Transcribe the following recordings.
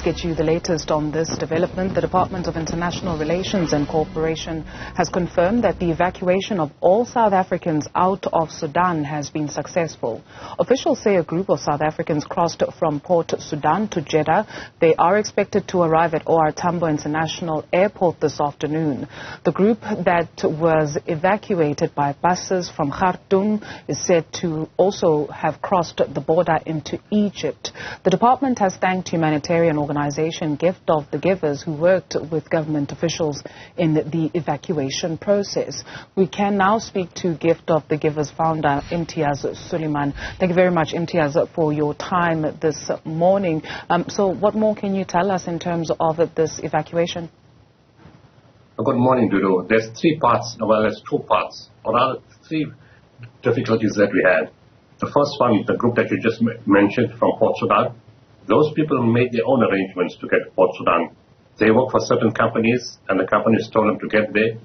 just get you the latest on this development. The Department of International Relations and Cooperation has confirmed that the evacuation of all South Africans out of Sudan has been successful. Officials say a group of South Africans crossed from Port Sudan to Jeddah. They are expected to arrive at OR Tambo International Airport this afternoon. The group that was evacuated by buses from Khartoum is said to also have crossed the border into Egypt. The department has thanked humanitarian organization Gift of the Givers who worked with government officials in the evacuation process. We can now speak to Gift of the Givers founder Imtiaz Sooliman. Thank you very much, Imtiaz, for your time this morning. So what more can you tell us in terms of this evacuation? Good morning, Dudu. There's three parts, well, there's two parts, or rather three difficulties that we had. The first one, the group that you just mentioned from Port Sudan, those people made their own arrangements to get to Port Sudan. They work for certain companies, and the companies told them to get there.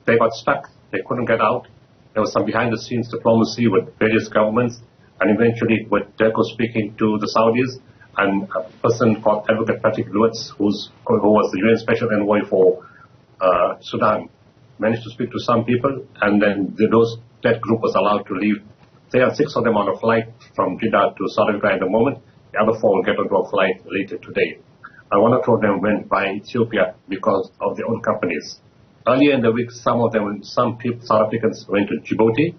They got stuck. They couldn't get out. There was some behind-the-scenes diplomacy with various governments, and eventually with DERCO speaking to the Saudis, and a person called Advocate Patrick Lewis, who was the UN Special Envoy for Sudan, managed to speak to some people, and then that group was allowed to leave. There are 6 of them on a flight from Jeddah to South Africa at the moment. The other 4 will get onto a flight later today. And 1 or 2 of them went by Ethiopia because of their own companies. Earlier in the week, some people, South Africans, went to Djibouti.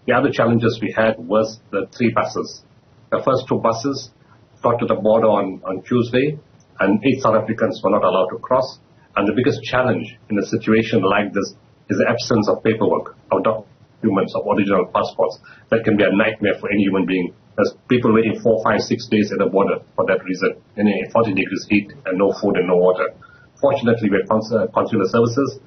The other challenges we had was the 3 buses. The first 2 buses got to the border on Tuesday, and 8 South Africans were not allowed to cross. And the biggest challenge in a situation like this is the absence of paperwork, of documents, of original passports. That can be a nightmare for any human being. There's people waiting 4, 5, 6 days at the border for that reason, in 40 degrees heat and no food and no water. Fortunately, we had consular services.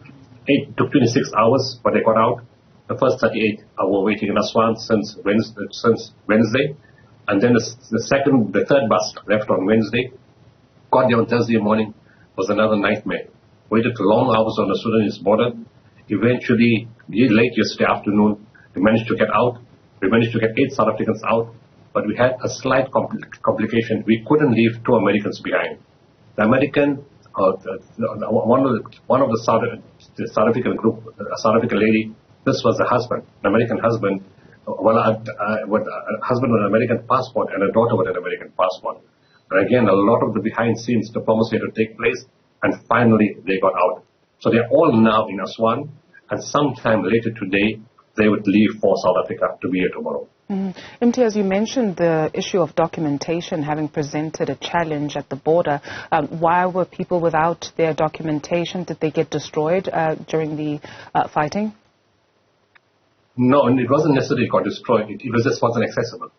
It took 26 hours, but they got out. The first 38 were waiting in Aswan since Wednesday. And then the third bus left on Wednesday, got there on Thursday morning, was another nightmare. Waited long hours on the Sudanese border. Eventually, late yesterday afternoon, we managed to get out. We managed to get 8 South Africans out, but we had a slight complication. We couldn't leave 2 Americans behind. The American, one of the South African group, a South African lady, this was the husband, an American husband, with a husband with an American passport and a daughter with an American passport. And again, a lot of the behind-scenes diplomacy had to take place, and finally they got out. So they're all now in Aswan, and sometime later today, they would leave for South Africa to be here tomorrow. Imtiaz, you mentioned the issue of documentation having presented a challenge at the border. Why were people without their documentation? Did they get destroyed during the fighting? No, and it wasn't necessarily got destroyed. It just wasn't accessible.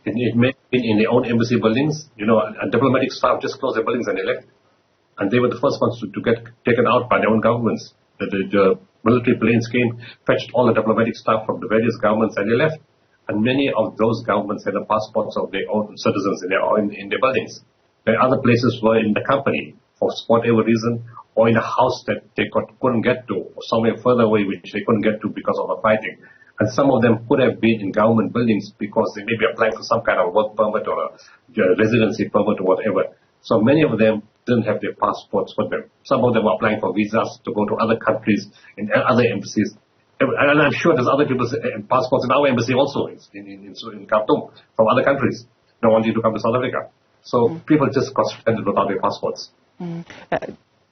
It may have been in their own embassy buildings. You know, a diplomatic staff just closed their buildings and they left. And they were the first ones to get taken out by their own governments. The military planes came, fetched all the diplomatic staff from the various governments, and they left. And many of those governments had the passports of their own citizens in their buildings. Then other places were in the company for whatever reason, or in a house that they couldn't get to, or somewhere further away which they couldn't get to because of the fighting. And some of them could have been in government buildings because they may be applying for some kind of work permit or a residency permit or whatever. So many of them didn't have their passports with them. Some of them were applying for visas to go to other countries in other embassies. And I'm sure there's other people's passports in our embassy also in Khartoum from other countries. They wanted to come to South Africa. So people just got stranded without their passports.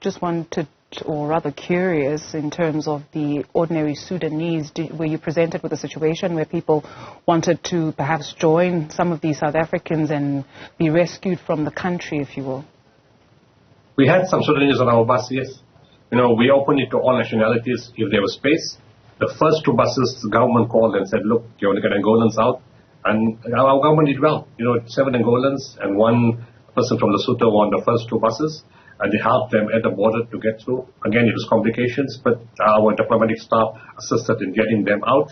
Just wanted, or rather curious, in terms of the ordinary Sudanese, were you presented with a situation where people wanted to perhaps join some of these South Africans and be rescued from the country, if you will? We had some Sudanese on our bus, yes. You know, we opened it to all nationalities if there was space. The first 2 buses, the government called and said, look, you want to get Angolans out? And our government did well. You know, 7 Angolans and 1 person from Lesotho were on the first 2 buses. And they helped them at the border to get through. Again, it was complications, but our diplomatic staff assisted in getting them out.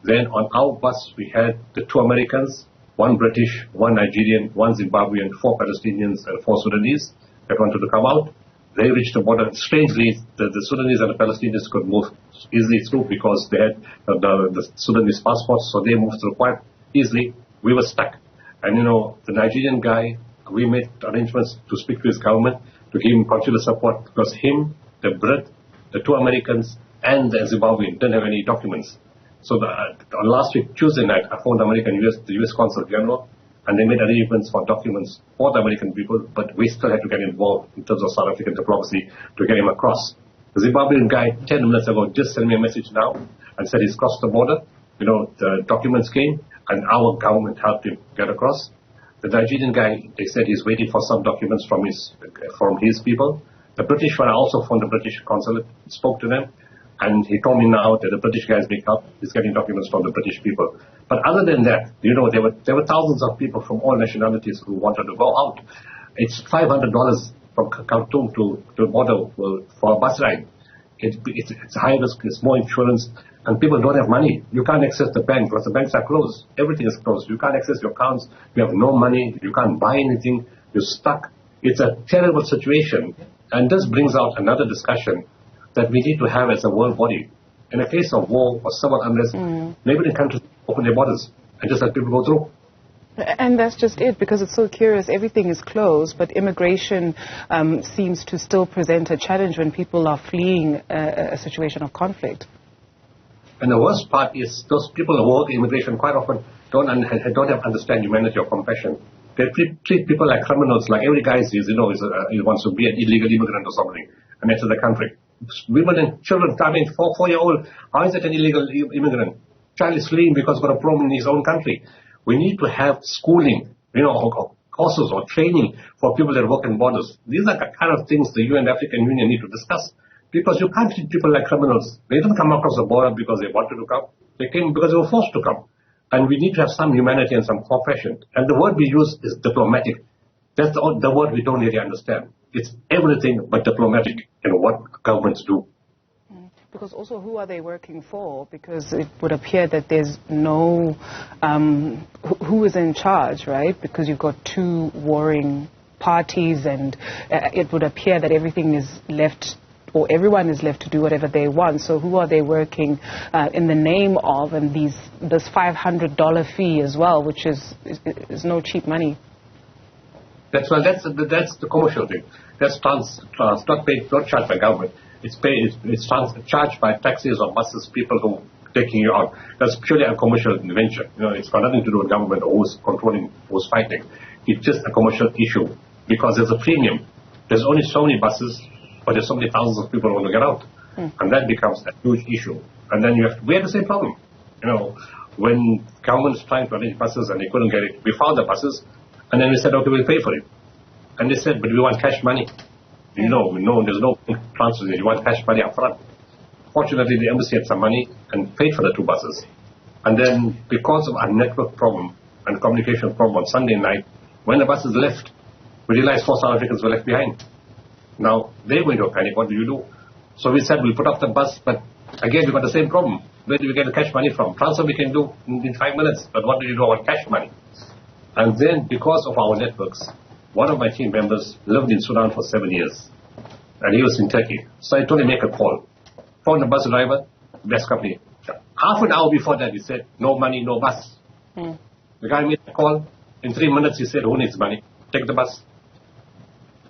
Then on our bus, we had the 2 Americans, 1 British, 1 Nigerian, 1 Zimbabwean, 4 Palestinians, and 4 Sudanese that wanted to come out. They reached the border. Strangely, the Sudanese and the Palestinians could move easily through because they had the Sudanese passports, so they moved through quite easily. We were stuck. And, you know, the Nigerian guy, we made arrangements to speak to his government, to give him consular support, because him, the Brit, the 2 Americans, and the Zimbabwean didn't have any documents. So last week, Tuesday night, I phoned the US Consul General, and they made arrangements for documents for the American people, but we still had to get involved in terms of South African diplomacy to get him across. The Zimbabwean guy 10 minutes ago just sent me a message now and said he's crossed the border. The documents came and our government helped him get across. The Nigerian guy, they said he's waiting for some documents from his people. The British one, I also phoned the British consulate, spoke to them, and he told me now that the British guy is being helped. He's getting documents from the British people. But other than that, there were thousands of people from all nationalities who wanted to go out. It's $500 from Khartoum to the border for a bus ride. It's high risk, it's more insurance, and people don't have money. You can't access the bank because the banks are closed. Everything is closed. You can't access your accounts. You have no money. You can't buy anything. You're stuck. It's a terrible situation. And this brings out another discussion that we need to have as a world body. In a case of war or civil unrest, neighboring countries open their borders and just let people go through. And that's just it, because it's so curious. Everything is closed, but immigration seems to still present a challenge when people are fleeing a situation of conflict. And the worst part is those people who work in immigration quite often don't understand humanity or compassion. They treat people like criminals, like every guy he wants to be an illegal immigrant or something and enter the country. Women and children coming, 4-year-old, how is it an illegal immigrant? Child is fleeing because he's got a problem in his own country. We need to have schooling, courses or training for people that work in borders. These are the kind of things the UN and African Union need to discuss. Because you can't treat people like criminals. They didn't come across the border because they wanted to come. They came because they were forced to come. And we need to have some humanity and some compassion. And the word we use is diplomatic. That's the word we don't really understand. It's everything but diplomatic in what governments do. Because also, who are they working for? Because it would appear that there's no... who is in charge, right? Because you've got 2 warring parties, and it would appear that everything is left, or everyone is left to do whatever they want. So who are they working in the name of? And this $500 fee as well, which is no cheap money. That's the commercial thing. That's not charged by government. It's charged by taxis or buses, people who are taking you out. That's purely a commercial venture. It's got nothing to do with government or who's controlling, who's fighting. It's just a commercial issue because there's a premium. There's only so many buses, but there's so many thousands of people who want to get out. And that becomes a huge issue. And then we had the same problem. When government's trying to arrange buses and they couldn't get it, we found the buses, and then we said, okay, we'll pay for it. And they said, but we want cash money. There's no transfers. You want cash money up front. Fortunately, the embassy had some money and paid for the 2 buses. And then, because of our network problem and communication problem on Sunday night, when the buses left, we realized 4 South Africans were left behind. Now, they're going to panic. What do you do? So we said, we'll put off the bus, but again, we've got the same problem. Where do we get the cash money from? Transfer we can do in 5 minutes, but what do you do about cash money? And then, because of our networks, one of my team members lived in Sudan for 7 years, and he was in Turkey. So I told him, make a call. Phone the bus driver, best company. Half an hour before that, he said, no money, no bus. The guy made a call. In 3 minutes, he said, who needs money? Take the bus.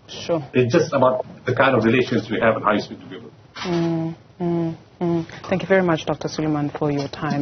Sure. It's just about the kind of relations we have and how you speak to people. Thank you very much, Dr. Sooliman, for your time.